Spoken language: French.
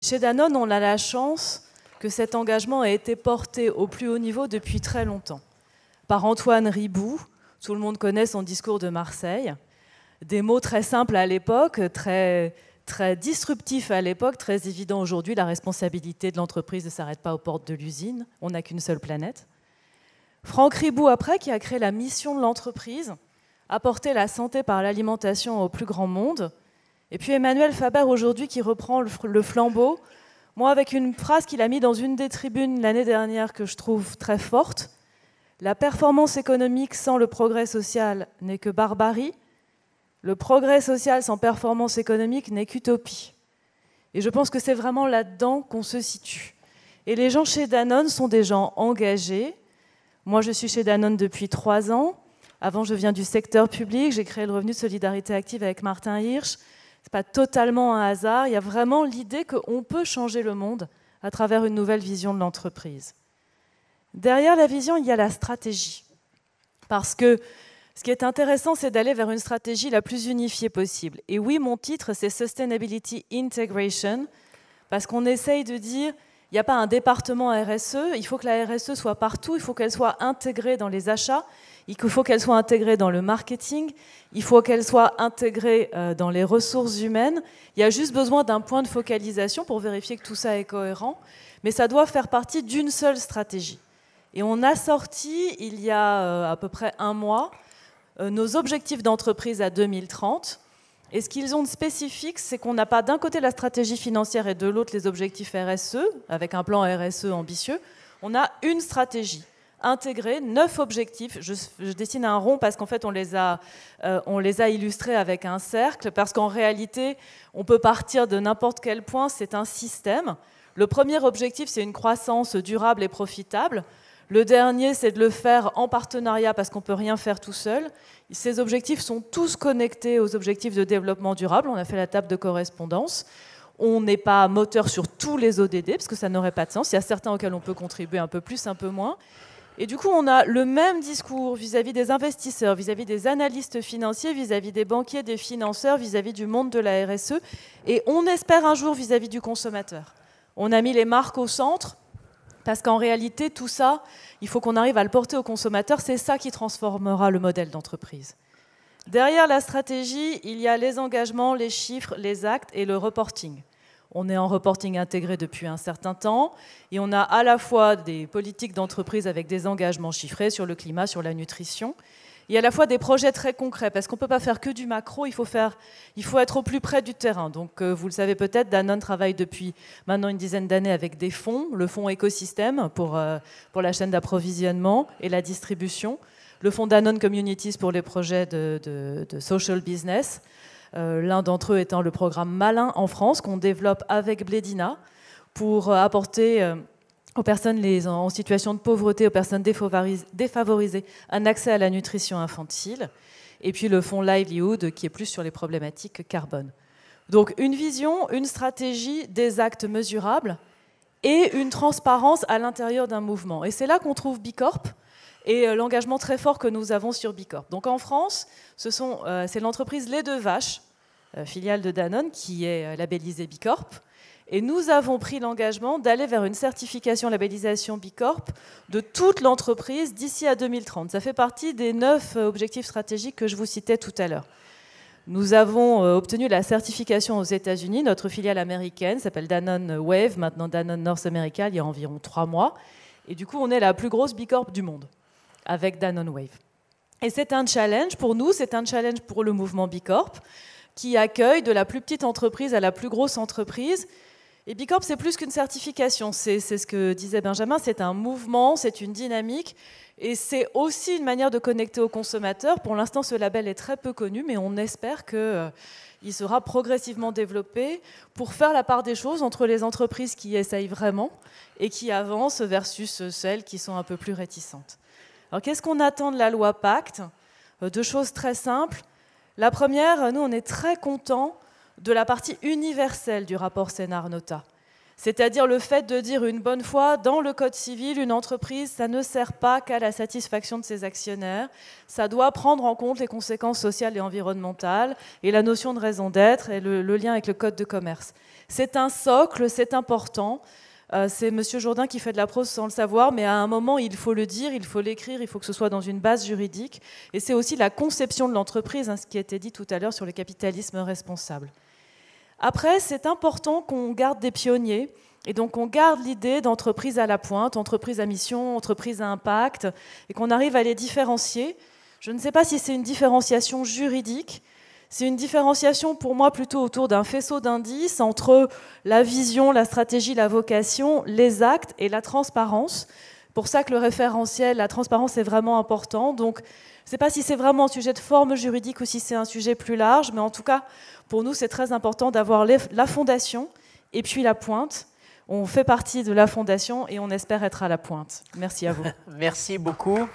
Chez Danone, on a la chance que cet engagement ait été porté au plus haut niveau depuis très longtemps. Par Antoine Riboud, tout le monde connaît son discours de Marseille. Des mots très simples à l'époque, très disruptifs à l'époque, très évidents aujourd'hui. La responsabilité de l'entreprise ne s'arrête pas aux portes de l'usine. On n'a qu'une seule planète. Franck Riboud, après, qui a créé la mission de l'entreprise, apporter la santé par l'alimentation au plus grand monde. Et puis Emmanuel Faber, aujourd'hui, qui reprend le flambeau. Moi, avec une phrase qu'il a mise dans une des tribunes l'année dernière que je trouve très forte. La performance économique sans le progrès social n'est que barbarie. Le progrès social sans performance économique n'est qu'utopie. Et je pense que c'est vraiment là-dedans qu'on se situe. Et les gens chez Danone sont des gens engagés. Moi, je suis chez Danone depuis 3 ans. Avant, je viens du secteur public. J'ai créé le revenu de solidarité active avec Martin Hirsch. Ce n'est pas totalement un hasard. Il y a vraiment l'idée qu'on peut changer le monde à travers une nouvelle vision de l'entreprise. Derrière la vision, il y a la stratégie. Parce que ce qui est intéressant, c'est d'aller vers une stratégie la plus unifiée possible. Et oui, mon titre, c'est Sustainability Integration, parce qu'on essaye de dire, il n'y a pas un département RSE, il faut que la RSE soit partout, il faut qu'elle soit intégrée dans les achats, il faut qu'elle soit intégrée dans le marketing, il faut qu'elle soit intégrée dans les ressources humaines. Il y a juste besoin d'un point de focalisation pour vérifier que tout ça est cohérent, mais ça doit faire partie d'une seule stratégie. Et on a sorti, il y a à peu près 1 mois, nos objectifs d'entreprise à 2030. Et ce qu'ils ont de spécifique, c'est qu'on n'a pas d'un côté la stratégie financière et de l'autre les objectifs RSE, avec un plan RSE ambitieux. On a une stratégie intégrée, 9 objectifs. Je dessine un rond parce qu'en fait, on les a illustrés avec un cercle, parce qu'en réalité, on peut partir de n'importe quel point, c'est un système. Le premier objectif, c'est une croissance durable et profitable. Le dernier, c'est de le faire en partenariat parce qu'on ne peut rien faire tout seul. Ces objectifs sont tous connectés aux objectifs de développement durable. On a fait la table de correspondance. On n'est pas moteur sur tous les ODD parce que ça n'aurait pas de sens. Il y a certains auxquels on peut contribuer un peu plus, un peu moins. Et du coup, on a le même discours vis-à-vis des investisseurs, vis-à-vis des analystes financiers, vis-à-vis des banquiers, des financeurs, vis-à-vis du monde de la RSE. Et on espère un jour vis-à-vis du consommateur. On a mis les marques au centre. Parce qu'en réalité, tout ça, il faut qu'on arrive à le porter au consommateur. C'est ça qui transformera le modèle d'entreprise. Derrière la stratégie, il y a les engagements, les chiffres, les actes et le reporting. On est en reporting intégré depuis un certain temps et on a à la fois des politiques d'entreprise avec des engagements chiffrés sur le climat, sur la nutrition, et à la fois des projets très concrets, parce qu'on ne peut pas faire que du macro, il faut être au plus près du terrain. Donc, vous le savez peut-être, Danone travaille depuis maintenant une dizaine d'années avec des fonds, le fonds écosystème pour la chaîne d'approvisionnement et la distribution, le fonds Danone Communities pour les projets de social business, l'un d'entre eux étant le programme Malin en France, qu'on développe avec Blédina pour apporter aux personnes en situation de pauvreté, aux personnes défavorisées, un accès à la nutrition infantile. Et puis le fonds Livelihood, qui est plus sur les problématiques carbone. Donc une vision, une stratégie, des actes mesurables et une transparence à l'intérieur d'un mouvement. Et c'est là qu'on trouve Bicorp et l'engagement très fort que nous avons sur Bicorp. Donc en France, c'est l'entreprise Les Deux Vaches, filiale de Danone, qui est labellisée Bicorp. Et nous avons pris l'engagement d'aller vers une certification labellisation Bicorp de toute l'entreprise d'ici à 2030. Ça fait partie des 9 objectifs stratégiques que je vous citais tout à l'heure. Nous avons obtenu la certification aux États-Unis. Notre filiale américaine s'appelle Danone Wave, maintenant Danone North America, il y a environ 3 mois. Et du coup, on est la plus grosse Bicorp du monde, avec Danone Wave. Et c'est un challenge pour nous, c'est un challenge pour le mouvement Bicorp, qui accueille de la plus petite entreprise à la plus grosse entreprise. Et Bicorp, c'est plus qu'une certification, c'est ce que disait Benjamin, c'est un mouvement, c'est une dynamique, et c'est aussi une manière de connecter aux consommateurs. Pour l'instant, ce label est très peu connu, mais on espère qu'il sera progressivement développé pour faire la part des choses entre les entreprises qui essayent vraiment et qui avancent versus celles qui sont un peu plus réticentes. Alors, qu'est-ce qu'on attend de la loi Pacte ? 2 choses très simples. La première, nous, on est très contents de la partie universelle du rapport Sénart-Nota. C'est-à-dire le fait de dire une bonne fois, dans le Code civil, une entreprise, ça ne sert pas qu'à la satisfaction de ses actionnaires, ça doit prendre en compte les conséquences sociales et environnementales, et la notion de raison d'être, et le lien avec le Code de commerce. C'est un socle, c'est important. C'est M. Jourdain qui fait de la prose sans le savoir, mais à un moment, il faut le dire, il faut l'écrire, il faut que ce soit dans une base juridique. Et c'est aussi la conception de l'entreprise, ce qui a été dit tout à l'heure sur le capitalisme responsable. Après, c'est important qu'on garde des pionniers, et donc on garde l'idée d'entreprise à la pointe, entreprise à mission, entreprise à impact, et qu'on arrive à les différencier. Je ne sais pas si c'est une différenciation juridique, c'est une différenciation pour moi plutôt autour d'un faisceau d'indices entre la vision, la stratégie, la vocation, les actes et la transparence. Pour ça que le référentiel, la transparence est vraiment important. Donc, je ne sais pas si c'est vraiment un sujet de forme juridique ou si c'est un sujet plus large, mais en tout cas, pour nous, c'est très important d'avoir la fondation et puis la pointe. On fait partie de la fondation et on espère être à la pointe. Merci à vous. Merci beaucoup.